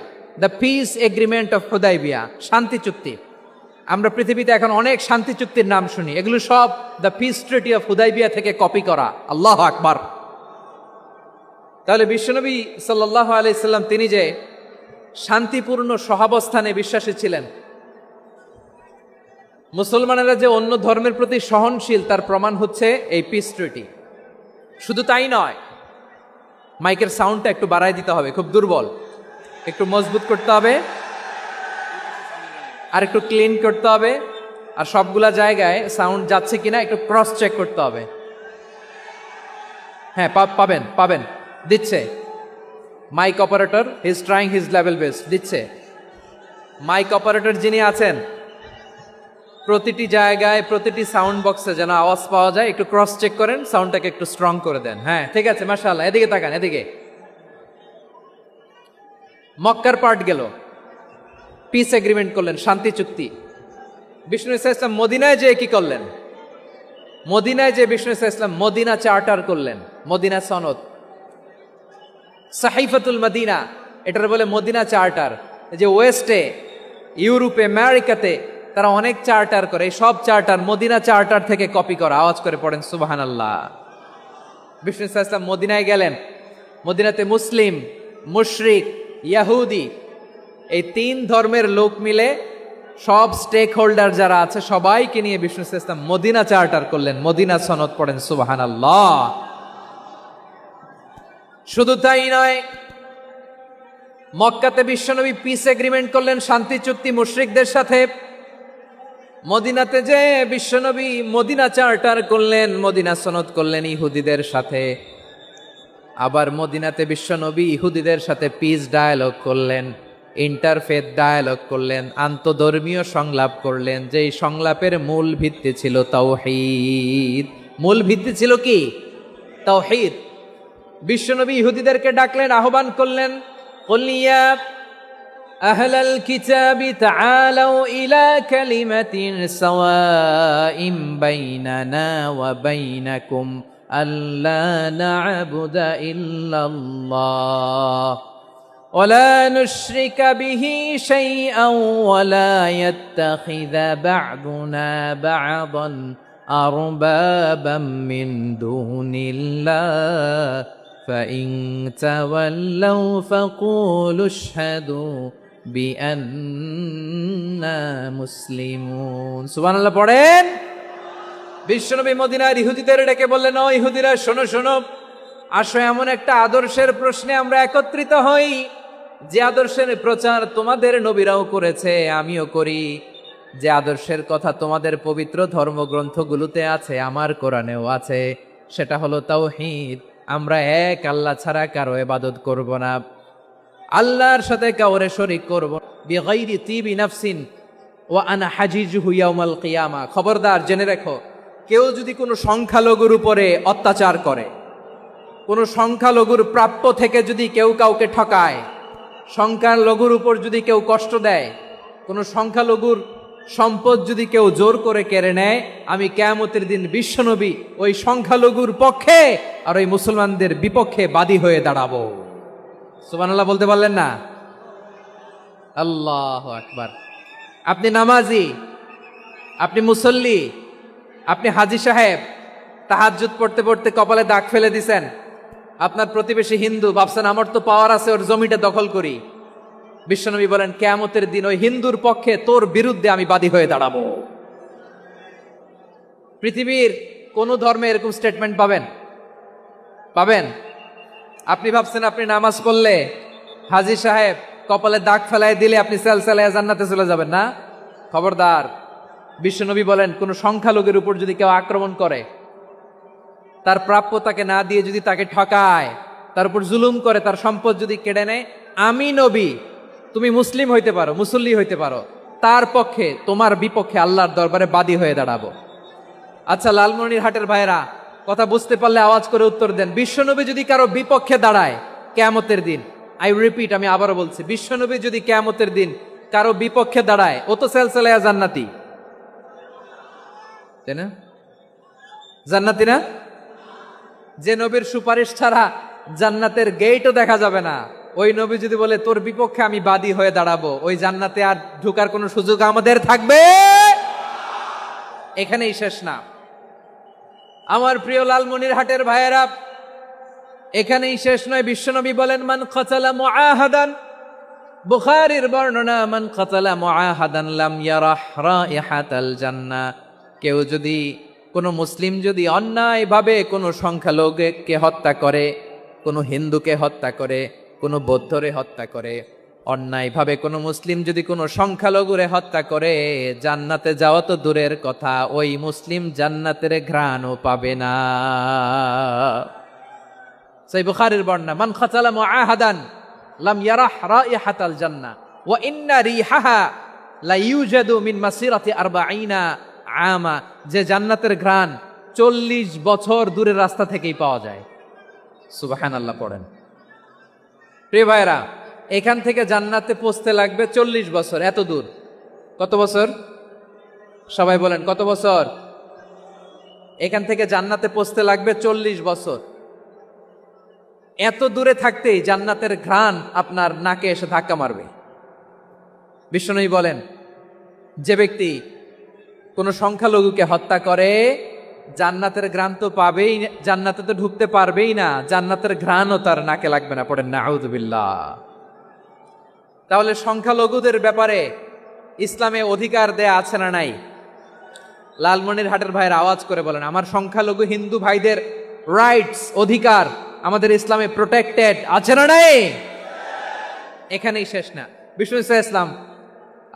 the peace agreement of Hudaibiya, শান্তি চুক্তি। আমরা পৃথিবীতে এখন অনেক শান্তি চুক্তির নাম শুনি, এগুলো সব the piece treaty of Hudaibiya থেকে কপি করা। আল্লাহু আকবার। তাহলে বিশ্বনবী সাল্লাল্লাহু আলাইহি সাল্লাম তিনি যে শান্তিপূর্ণ সহাবস্থানে বিশ্বাসী ছিলেন, মুসলমানেরা যে অন্য ধর্মের প্রতি সহনশীল, তার প্রমাণ হচ্ছে এই পিস ট্রিটি। শুধু তাই নয়, মাইকের সাউন্ডটা একটু বাড়ায় দিতে হবে, খুব দুর্বল, একটু মজবুত করতে হবে, আর একটু ক্লিন করতে হবে, আর সবগুলা জায়গায় সাউন্ড যাচ্ছে কিনা একটু ক্রস চেক করতে হবে। হ্যাঁ, পাবেন দিচ্ছে mic operator, he is trying his level best, দিচ্ছে। মাইক অপারেটর যিনি আছেন, প্রতিটি জায়গায় প্রতিটি সাউন্ড বক্সে যেন আওয়াজ পাওয়া যায়, একটু ক্রস চেক করেন, সাউন্ডটাকে একটু স্ট্রং করে দেন। হ্যাঁ, ঠিক আছে, মাশাআল্লাহ। এদিকে তাকান, এদিকে। মক্কার পার্ট গেল, পিস এগ্রিমেন্ট করলেন, শান্তি চুক্তি। বিষ্ণু ঈসা ইসলাম মদিনায় যে কি করলেন? মদিনায় যে বিষ্ণু ঈসা ইসলাম মদিনা চার্টার করলেন, মদিনা সনদ, সাহিফাতুল মদিনা, এটার বলে মদিনা চার্টার। যে ওয়েস্টে, ইউরোপে, আমেরিকাতে তারা অনেক চার্টার করে, এই সব চার্টার মদিনা চার্টার থেকে কপি করা। আওয়াজ করে পড়েন সুবহানাল্লাহ। বিষ্ণু ঈসা ইসলাম মদিনায় গেলেন, মদিনাতে মুসলিম, মুশরিক, ইয়াহুদি, এই তিন ধর্মের লোক মিলে সব স্টেক হোল্ডার যারা আছে সবাইকে নিয়ে বিষ্ণু ঈসা ইসলাম মদিনা চার্টার করলেন, মদিনা সনদ, পড়েন সুবহানাল্লাহ। শুধু তাই নয়, মক্কাতে বিশ্বনবী পিস এগ্রিমেন্ট করলেন, শান্তি চুক্তি মুশরিকদের সাথে। মদিনাতে যে বিশ্বনবী মদিনা চার্টার করলেন, মদিনা সনদ করলেন ইহুদিদের সাথে। আবার মদিনাতে বিশ্বনবী ইহুদিদের সাথে পিস ডায়ালগ করলেন, ইন্টারফেথ ডায়ালগ করলেন, আন্তধর্মীয় সংলাপ করলেন, যেই সংলাপের মূল ভিত্তি ছিল তাওহীদ। মূল ভিত্তি ছিল কি? তাওহীদ। বিশ্বনবী ইহুদিদেরকে ডাকলেন, আহ্বান করলেন, কুল ইয়া আহলাল কিতাবি তাআলাউ ইলা কালিমাতিন সাওয়াইম বাইনানা ওয়া বাইনাকুম আল্লা না'বুদা ইল্লাল্লাহ ওয়া লা নুশরিকা বিহি শাইআন ওয়া লা ইয়াত্তাখিযা বা'দুনা বা'দান আরবাবাম মিন দুনিল্লাহ فإن تولوا فقولوا اشهدوا بأننا مسلمون। সুবহানাল্লাহ পড়েন। বিশ্বনবী মদিনার ইহুদিদের ডেকে বললেন, ও ইহুদিরা, শোনো শোনো, আসো এমন একটা আদর্শের প্রশ্নে আমরা একত্রিত হই, যে আদর্শের প্রচার তোমাদের নবীরাও করেছে, আমিও করি, যে আদর্শের কথা তোমাদের পবিত্র ধর্মগ্রন্থগুলোতে আছে, আমার কোরআনেও আছে, সেটা হলো তাওহীদ। আমরা এক আল্লাহ ছাড়া কারো ইবাদত করব না, আল্লাহর সাথে কাউরে শরীক করব না। বিগাইরি তিবি নাফসিন ওয়া আনা হাজিজুহু ইয়াউমাল কিয়ামা। খবরদার, জেনে রেখো, কেউ যদি কোনো সংখ্যালঘুর উপরে অত্যাচার করে, কোনো সংখ্যালঘুর প্রাপ্য থেকে যদি কেউ কাউকে ঠকায়, সংখ্যালঘুর উপর যদি কেউ কষ্ট দেয়, কোনো সংখ্যালঘুর সম্পদ যদি কেউ জোর করে কেড়ে নেয়, আমি কিয়ামতের দিন বিশ্বনবী ওই সংখ্যালঘুর পক্ষে আর ওই মুসলমানদের বিপক্ষে বাদী হয়ে দাঁড়াবো। সুবহানাল্লাহ বলতে পারলেন না? আল্লাহু আকবার। আপনি নামাজি, আপনি মুসল্লি, আপনি হাজী সাহেব, তাহাজ্জুদ পড়তে পড়তে কপালে দাগ ফেলে দিছেন, আপনার প্রতিবেশী হিন্দু, ভাবছেন আমার তো পাওয়ার আছে, ওর জমিটা দখল করি। বিশ্বনবী বলেন কিয়ামতের দিন ওই হিন্দুর পক্ষে তোর বিরুদ্ধে আমি বাদী হয়ে দাঁড়াবো। পৃথিবীর কোন ধর্মে এরকম স্টেটমেন্ট পাবেন? পাবেন? আপনি ভাবছেন আপনি নামাজ পড়লে হাজী সাহেব কপালে দাগ ফেলায় দিলে আপনি সেলসেলায় জান্নাতে চলে যাবেন না? খবরদার। বিশ্বনবী বলেন কোন সংখ্যালঘুর উপর যদি কেউ আক্রমণ করে, তার প্রাপ্য তাকে না দিয়ে যদি তাকে ঠকায়, তার উপর জুলুম করে, তার সম্পদ যদি কেড়ে নেয়, আমি নবী, তুমি মুসলিম হইতে পারো, মুসল্লি হইতে পারো, তার পক্ষে তোমার বিপক্ষে আল্লাহর দরবারে বাদী হয়ে দাঁড়াবো। আচ্ছা লালমনিরহাটের ভাইরা, কথা বুঝতে পারলে আওয়াজ করে উত্তর দেন। বিশ্বনবী যদি কারো বিপক্ষে দাঁড়ায় কিয়ামতের দিন, আই রিপিট, আমি আবারও বলছি, বিশ্বনবী যদি কিয়ামতের দিন কারো বিপক্ষে দাঁড়ায়, ও তো সেলসেলায়া জান্নাতি, তাই না? জান্নাতি না? যে নবীর সুপারিশ ছাড়া জান্নাতের গেটও দেখা যাবে না, ওই নবী যদি বলে তোর বিপক্ষে আমি বাদী হয়ে দাঁড়াবো, ওই জান্নাতে আর ঢোকার কোনো সুযোগ আমাদের থাকবে? এখানেই শেষ না আমার প্রিয় লালমনিরহাটের ভাইয়েরা, এখানেই শেষ নয়। বিশ্বনবী বলেন মান কাতালা মুআহাদান, বুখারীর বর্ণনা, মান কাতালা মুআহাদান লাম ইয়ারাহ রাইহাতাল জান্নাহ। কেউ যদি, কোন মুসলিম যদি অন্যায়ভাবে কোনো সংখ্যালঘুকে হত্যা করে, কোনো হিন্দুকে হত্যা করে, কোনো বৌদ্ধরে হত্যা করে, অন্যায়ভাবে কোনো মুসলিম যদি কোনো সংখ্যালঘুরে হত্যা করে, জান্নাতে যাওয়া তো দূরের কথা, ওই মুসলিম জান্নাতের ঘ্রাণও পাবে না। সেই বুখারীর বর্ণনা, মান কাতালা মুআহাদান লাম ইয়ারাহ রাইহাতাল জান্নাহ ওয়া ইন্না রিহাহা লা ইউজাদু মিন মাসিরাতি 40 আমা। যে জান্নাতের ঘ্রাণ 40 বছর দূরের রাস্তা থেকেই পাওয়া যায়। সুবহানাল্লাহ পড়েন। প্রিয় ভাইরা, এখান থেকে জান্নাতে পৌঁছতে লাগবে 40 বছর। এত দূর, কত বছর? সবাই বলেন কত বছর? এখান থেকে জান্নাতে পৌঁছতে লাগবে 40 বছর। এত দূরে থাকতেই জান্নাতের ঘ্রাণ আপনার নাকে এসে ধাক্কা মারবে। বিশ্বনবী বলেন যে ব্যক্তি কোন সংখ্যালঘুকে হত্যা করে, জান্নাতের ঘ্রাণ তো পাবেই, জান্নাতে তো ঢুকতে পারবেই না, জান্নাতের ঘ্রাণও তার নাকে লাগবে না। পড়েন নাউযুবিল্লাহ। তাহলে সংখ্যালঘুদের ব্যাপারে ইসলামে অধিকার দেয়া আছে না নাই? লালমনিরহাটের ভাইয়ের আওয়াজ করে বলেন, আমার সংখ্যালঘু হিন্দু ভাইদের রাইটস, অধিকার আমাদের ইসলামে প্রোটেক্টেড আছে না নাই? এখানেই শেষ না। বিষ্ণু ইসলাম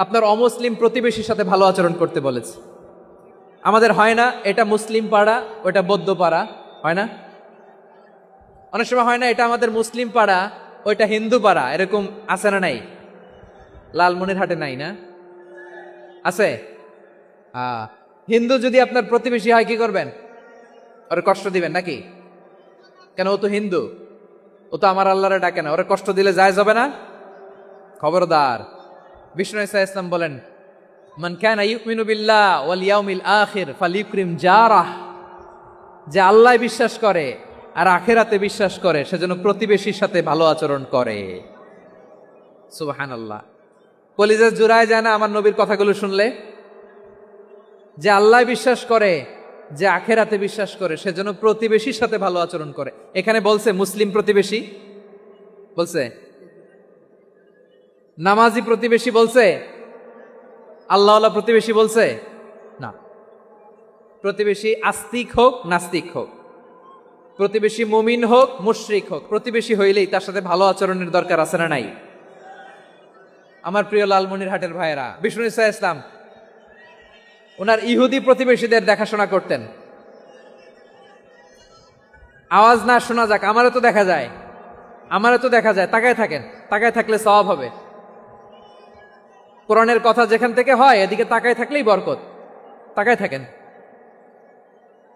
আপনার অমুসলিম প্রতিবেশীর সাথে ভালো আচরণ করতে বলেছে। আমাদের হয় না এটা মুসলিম পাড়া, ওটা বৌদ্ধ পাড়া, হয় না? অনেক সময় হয় না এটা আমাদের মুসলিম পাড়া, ওইটা হিন্দু পাড়া, এরকম আছে না নাই? লালমনিরহাটে নাই না? আছে? হিন্দু যদি আপনার প্রতিবেশী হয় কি করবেন? ওরে কষ্ট দিবেন নাকি? কেন? ও তো হিন্দু, ও তো আমার আল্লাহরে ডাকে না, ওরে কষ্ট দিলে জায়েজ হবে না? খবরদার। বিষ্ণু ইসলাম বলেন মান কানা ইউমিনু বিল্লাহ ওয়াল ইয়াউমিল আখির ফালিউকরিম জারাহ। যে আল্লাহ বিশ্বাস করে আর আখিরাতে বিশ্বাস করে, সেজন্য প্রতিবেশীর সাথে ভালো আচরণ করে। সুবহানাল্লাহ। কলিজা জুড়ায় যায় না আমার নবীর কথাগুলো শুনলে? যে আল্লাহ বিশ্বাস করে, যে আখিরাতে বিশ্বাস করে, সেজন্য প্রতিবেশীর সাথে ভালো আচরণ করে। এখানে বলছে মুসলিম প্রতিবেশী, বলছে নামাজি প্রতিবেশী, বলছে আল্লাহওয়ালা প্রতিবেশী, বলছে না। প্রতিবেশী আস্তিক হোক নাস্তিক হোক, প্রতিবেশী মুমিন হোক মুশরিক হোক, প্রতিবেশী হইলেই তার সাথে ভালো আচরণের দরকার আছে না নাই? আমার প্রিয় লালমনিরহাটের ভাইয়েরা, বিষ্ণু ইসলাম ওনার ইহুদি প্রতিবেশীদের দেখাশোনা করতেন। আওয়াজ না শোনা যাক, আমারও তো দেখা যায়, আমারও তো দেখা যায়। তাকায় থাকেন, তাকায় থাকলে সওয়াব হবে। কোরআনের কথা যেখান থেকে হয় এদিকে তাকায় থাকলেই বরকত। তাকায় থাকেন।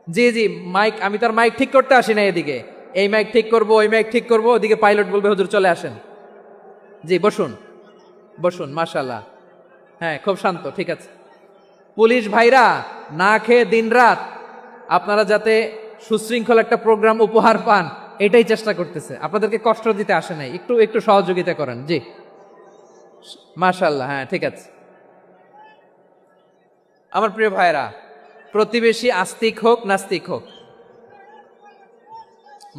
জি জি, মাইক, আমি তার মাইক ঠিক করতে আসি না এদিকে, এই মাইক ঠিক করব, ওই মাইক ঠিক করব, ওদিকে পাইলট বলবে হুজুর চলে আসেন। জি বসুন, বসুন, মাশাআল্লাহ। হ্যাঁ খুব শান্ত, ঠিক আছে। পুলিশ ভাইরা না খেয়ে দিনরাত আপনারা যাতে সুশৃঙ্খল একটা প্রোগ্রাম উপহার পান এটাই চেষ্টা করতেছে, আপনাদেরকে কষ্ট দিতে আসে নাই, একটু একটু সহযোগিতা করেন। জি মাশাআল্লাহ, হ্যাঁ ঠিক আছে। আমার প্রিয় ভাইরা, প্রতিবেশী আস্তিক হোক নাস্তিক হোক,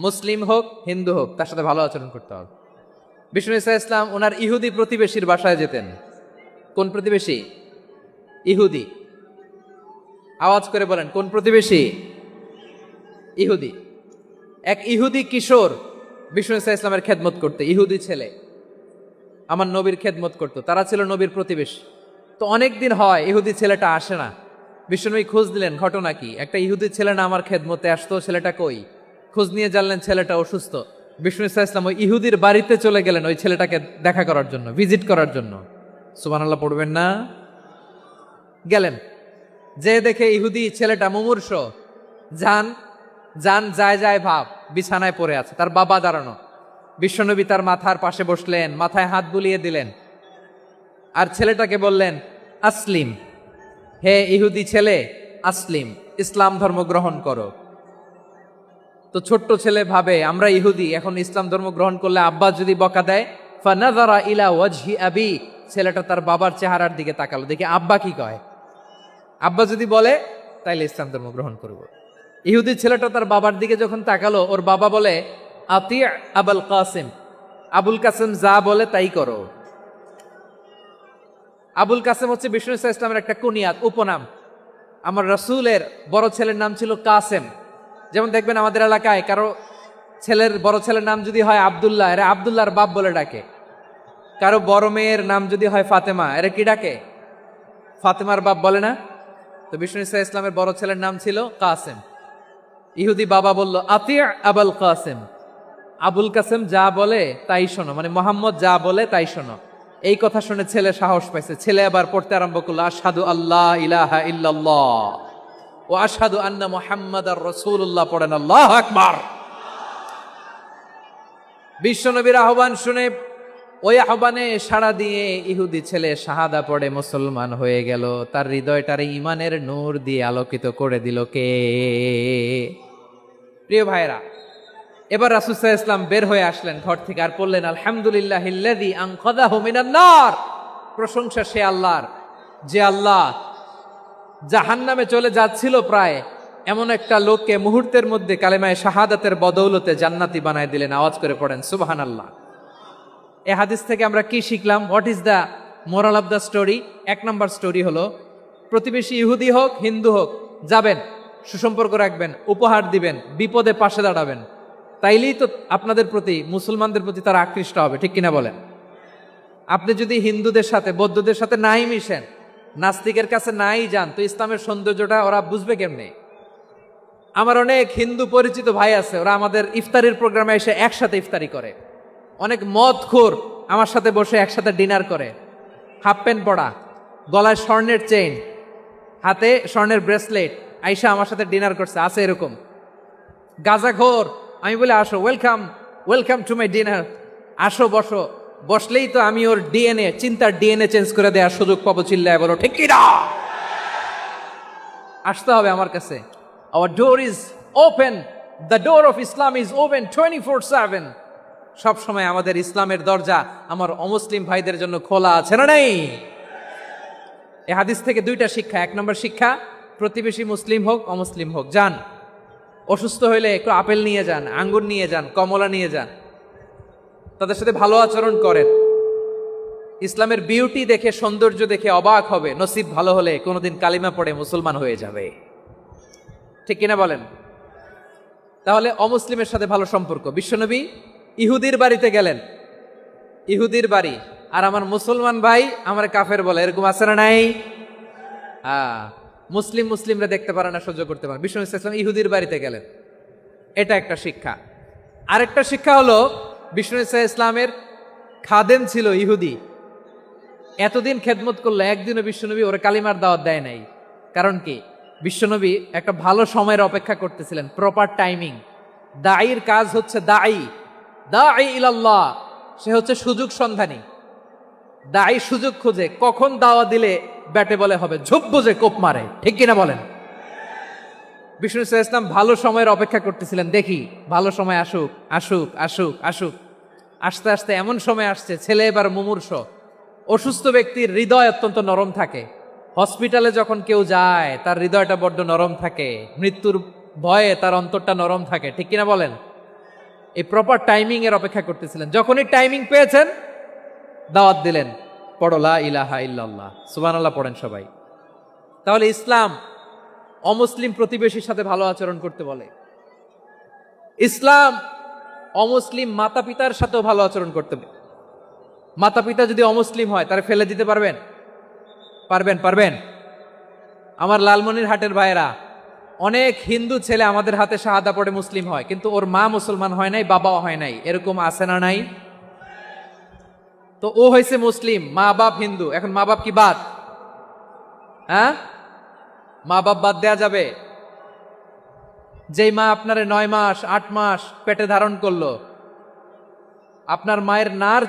মুসলিম হোক হিন্দু হোক, তার সাথে ভালো আচরণ করতে হবে। বিষ্ণু ঈসা ইসলাম ওনার ইহুদি প্রতিবেশীর বাসায় যেতেন। কোন প্রতিবেশী? ইহুদি। আওয়াজ করে বলেন, কোন প্রতিবেশী? ইহুদি। এক ইহুদি কিশোর বিষ্ণু ঈসা ইসলামের খেদমত করতে, ইহুদি ছেলে আমার নবীর খেদমত করতো, তারা ছিল নবীর প্রতিবেশী। তো অনেক দিন হয় ইহুদি ছেলেটা আসে না। বিষ্ণুনবী খোঁজ দিলেন, ঘটনা কি? একটা ইহুদি ছেলে না আমার খেদমতে আসতো, ছেলেটা কই? খোঁজ নিয়ে জানলেন ছেলেটা অসুস্থ। বিষ্ণু ঈসা ইসলাম ওই ইহুদির বাড়িতে চলে গেলেন ওই ছেলেটাকে দেখা করার জন্য, ভিজিট করার জন্য। সুবহানাল্লাহ পড়বেন না? গেলেন, যে দেখে ইহুদি ছেলেটা মুমূর্ষ, যান যান যায় যায় ভাব, বিছানায় পড়ে আছে, তার বাবা দাঁড়ানো। বিশ্বনবী তার মাথার পাশে বসলেন, মাথায় হাত বুলিয়ে দিলেন, আর ছেলেটাকে বললেন, আসলিম, হে ইহুদি ছেলে, আসলিম, ইসলাম ধর্ম গ্রহণ করো। তো ছোট্ট ছেলে ভাবে আমরা ইহুদি, এখন ইসলাম ধর্ম গ্রহণ করলে আব্বা যদি বকা দেয়। ফানাযারা ইলা ওয়াজহি আবি, ছেলেটা তার বাবার চেহারার দিকে তাকালো, দেখি আব্বা কি কয়। আব্বা যদি বলে তাইলে ইসলাম ধর্ম গ্রহণ করব। ইহুদি ছেলেটা তার বাবার দিকে যখন তাকালো, ওর বাবা বলে, আতি আবুল কাসিম, আবুল কাসিম যা বলে তাই করো। আবুল কাসিম হচ্ছে বিষ্ণু ঈসা ইসলামের একটা কুনিয়াত, উপনাম। আমার রাসূলের বড় ছেলের নাম ছিল কাসেম। যেমন দেখবেন আমাদের এলাকায় কারো ছেলের বড় ছেলের নাম যদি হয় আব্দুল্লাহ, এরা আব্দুল্লাহর বাপ বলে ডাকে। কারো বড় মেয়ের নাম যদি হয় ফাতেমা, এরা কি ডাকে? ফাতেমার বাপ বলে না? তো বিষ্ণু ঈসা ইসলামের বড় ছেলের নাম ছিল কাসেম। ইহুদি বাবা বলল, আতি আবুল কাসেম, আবুল কাসেম যা বলে তাই শোনো, মানে মোহাম্মদ যা বলে তাই শোনো। এই কথা শুনে ছেলে সাহস পাইছে, ছেলে আবার পড়তে আরম্ভ করলো, আশহাদু আল্লাহ ইলাহা ইল্লাল্লাহ ও আশহাদু আন্না মুহাম্মাদার রাসূলুল্লাহ, পড়েন আল্লাহু আকবার। বিশ্বনবীর আহ্বান শুনে ওই আহ্বানে সাড়া দিয়ে ইহুদি ছেলে শাহাদা পড়ে মুসলমান হয়ে গেল। তার হৃদয়টারে ইমানের নূর দিয়ে আলোকিত করে দিল কে? প্রিয় ভাইরা, এবার রাসূল সাল্লাল্লাহু আলাইহি ওয়াসাল্লাম বের হয়ে আসলেন ঘর থেকে, আর পড়লেন, আলহামদুলিল্লাহিল্লাযী আনকাযাহু মিনান নার, প্রশংসা সে আল্লাহর, যে আল্লাহ জাহান্নামে চলে যাচ্ছিল প্রায় এমন একটা লোককে মুহূর্তের মধ্যে কালেমায়ে শাহাদাতের বদৌলতে জান্নাতি বানায় দিলেন। আওয়াজ করে পড়েন সুবহানাল্লাহ। এই হাদিস থেকে আমরা কি শিখলাম? What is the moral of the story? এক নম্বর স্টোরি হলো, প্রতিবেশী ইহুদি হোক হিন্দু হোক, যাবেন, সুসম্পর্ক রাখবেন, উপহার দিবেন, বিপদে পাশে দাঁড়াবেন, তাইলেই তো আপনাদের প্রতি, মুসলমানদের প্রতি তারা আকৃষ্ট হবে, ঠিক কিনা বলেন? আপনি যদি হিন্দুদের সাথে বৌদ্ধদের সাথে নাই মিশেন, নাস্তিকের কাছে নাই যান, তো ইসলামের সৌন্দর্যটা ওরা বুঝবে কেমনে? আমার অনেক হিন্দু পরিচিত ভাই আছে, ওরা আমাদের ইফতারির প্রোগ্রামে এসে একসাথে ইফতারি করে। অনেক মদখোর আমার সাথে বসে একসাথে ডিনার করে, হাফ প্যান্ট পরা, গলায় স্বর্ণের চেইন, হাতে স্বর্ণের ব্রেসলেট, আইসা আমার সাথে ডিনার করছে, আছে এরকম। গাঁজাখোর, আমি বলে আসো, welcome welcome to my dinner, আসো বসো, বসলেই তো আমি ওর ডিএনএ, চিন্তার ডিএনএ চেঞ্জ করে দেওয়ার সুযোগ পাবো, চিল্লায় বলো ঠিক কি না? আসতে হবে আমার কাছে। Hour door is open, the door of Islam is open 24/7। সব সময় আমাদের ইসলামের দরজা আমার অমুসলিম ভাইদের জন্য খোলা আছে না নাই? এই হাদিস থেকে দুইটা শিক্ষা। এক নম্বর শিক্ষা, প্রতিবেশী মুসলিম হোক অমুসলিম হোক, যান, অসুস্থ হইলে একটু আপেল নিয়ে যান, আঙ্গুর নিয়ে যান, কমলা নিয়ে যান, তাদের সাথে ভালো আচরণ করেন। ইসলামের বিউটি দেখে, সৌন্দর্য দেখে অবাক হবে, নসিব ভালো হলে কোনোদিন কালিমা পড়ে মুসলমান হয়ে যাবে, ঠিক কিনা বলেন? তাহলে অমুসলিমের সাথে ভালো সম্পর্ক। বিশ্বনবী ইহুদির বাড়িতে গেলেন, ইহুদির বাড়ি, আর আমার মুসলমান ভাই আমার কাফের বলে, এরকম আছে না নাই? মুসলিম মুসলিমরা দেখতে পারে না, সহ্য করতে পারে। বিষ্ণু ইসলাম ইহুদির বাড়িতে গেলেন, এটা একটা শিক্ষা। আরেকটা শিক্ষা হলো, বিষ্ণু ইসলামের খাদেম ছিল ইহুদি, এতদিন খেদমত করলো, একদিনও বিশ্বনবী ওরা কালিমার দাওয়াত দেয় নাই। কারণ কি? বিশ্বনবী একটা ভালো সময়ের অপেক্ষা করতেছিলেন, প্রপার টাইমিং। দাঈর কাজ হচ্ছে দাঈ ইলাল্লাহ, সে হচ্ছে সুযোগ সন্ধানী। দাঈ সুযোগ খোঁজে, কখন দাওয়া দিলে ব্যাটে বলে হবে, ঝুব্বু যে কোপ মারে, ঠিক কিনা বলেন? বিষ্ণু ইসলাম ভালো সময়ের অপেক্ষা করতেছিলেন, দেখি ভালো সময় আসুক আসুক আসুক আসুক। আস্তে আস্তে এমন সময় আসছে, ছেলে এবার মুমূর্ষ। অসুস্থ ব্যক্তির হৃদয় অত্যন্ত নরম থাকে। হসপিটালে যখন কেউ যায় তার হৃদয়টা বড্ড নরম থাকে, মৃত্যুর ভয়ে তার অন্তরটা নরম থাকে, ঠিক কিনা বলেন? এই প্রপার টাইমিং এর অপেক্ষা করতেছিলেন। যখনই টাইমিং পেয়েছেন দাওয়াত দিলেন, পড়ো লা ইলাহা ইল্লাল্লাহ, সুবহানাল্লাহ পড়েন সবাই। তাহলে ইসলাম অমুসলিম প্রতিবেশীর সাথে ভালো আচরণ করতে বলে। ইসলাম অমুসলিম মাতা পিতার সাথেও ভালো আচরণ করতে বলে। মাতা পিতা যদি অমুসলিম হয় তারা ফেলে দিতে পারবেন? পারবেন? পারবেন? আমার লালমনিরহাটের ভাইয়েরা, অনেক হিন্দু ছেলে আমাদের হাতে শাহাদা পড়ে মুসলিম হয়, কিন্তু ওর মা মুসলমান হয় নাই, বাবাও হয় নাই, এরকম আছে না নাই? তো ও হয়েছে মুসলিম, মা বাপ হিন্দু, এখন মা বাপ কি বাদ? হ্যাঁ, মা বাপ বাদ দেয়া যাবে? যেই মা আপনারে 9 মাস 8 মাস পেটে ধারণ করলো, আপনার মায়ের নার